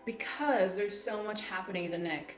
because there's so much happening in the neck.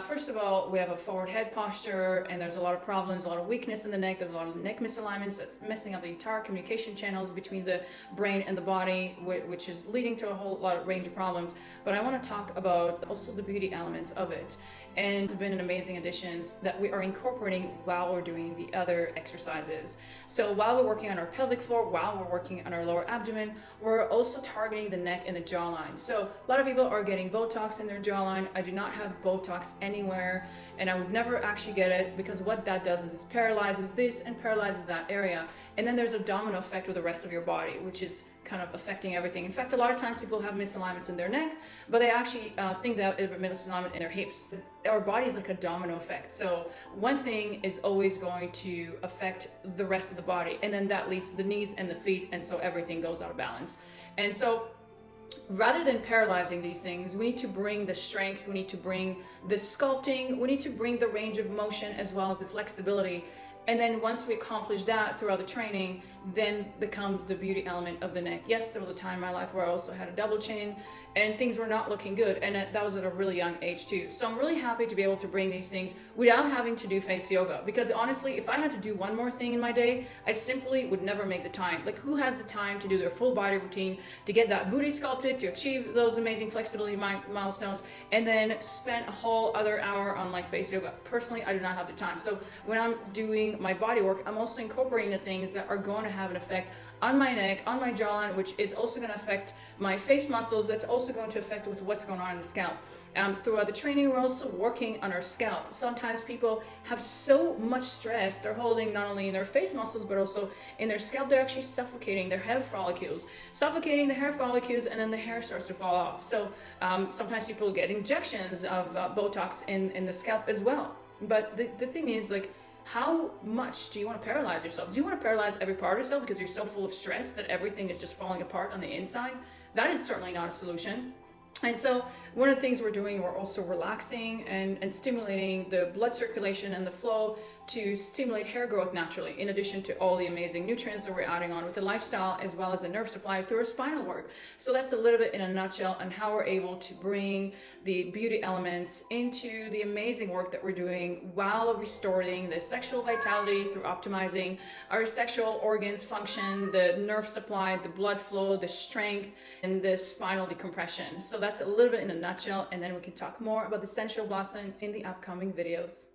First of all, we have a forward head posture, and there's a lot of problems, a lot of weakness in the neck. There's a lot of neck misalignments that's messing up the entire communication channels between the brain and the body, which is leading to a whole lot of range of problems. But I want to talk about also the beauty elements of it. And it's been an amazing additions that we are incorporating while we're doing the other exercises. So while we're working on our pelvic floor, while we're working on our lower abdomen, we're also targeting the neck and the jawline. So a lot of people are getting Botox in their jawline. I do not have Botox anywhere, and I would never actually get it, because what that does is it paralyzes this and paralyzes that area. And then there's a domino effect with the rest of your body, which is kind of affecting everything. In fact, a lot of times people have misalignments in their neck, but they actually think that it misalignment in their hips. Our body is like a domino effect. So one thing is always going to affect the rest of the body, and then that leads to the knees and the feet, and so everything goes out of balance. And so rather than paralyzing these things, we need to bring the strength, we need to bring the sculpting, we need to bring the range of motion as well as the flexibility. And then once we accomplish that throughout the training, then comes the beauty element of the neck. Yes, there was a time in my life where I also had a double chin and things were not looking good, and that was at a really young age too. So I'm really happy to be able to bring these things without having to do face yoga, because honestly, if I had to do one more thing in my day, I simply would never make the time. Like, who has the time to do their full body routine, to get that booty sculpted, to achieve those amazing flexibility milestones, and then spend a whole other hour on like face yoga? Personally, I do not have the time. So when I'm doing my body work, I'm also incorporating the things that are going to have an effect on my neck, on my jawline, which is also going to affect my face muscles. That's also going to affect with what's going on in the scalp. Throughout the training, we're also working on our scalp. Sometimes people have so much stress, they're holding not only in their face muscles, but also in their scalp. They're actually suffocating their hair follicles, and then the hair starts to fall off. So sometimes people get injections of Botox in the scalp as well. But the thing is, like, how much do you want to paralyze yourself? Do you want to paralyze every part of yourself because you're so full of stress that everything is just falling apart on the inside? That is certainly not a solution. And so one of the things we're doing, we're also relaxing and stimulating the blood circulation and the flow to stimulate hair growth naturally, in addition to all the amazing nutrients that we're adding on with the lifestyle, as well as the nerve supply through our spinal work. So that's a little bit in a nutshell on how we're able to bring the beauty elements into the amazing work that we're doing while restoring the sexual vitality through optimizing our sexual organs function, the nerve supply, the blood flow, the strength, and the spinal decompression. So that's a little bit in a nutshell, and then we can talk more about the sensual blossom in the upcoming videos.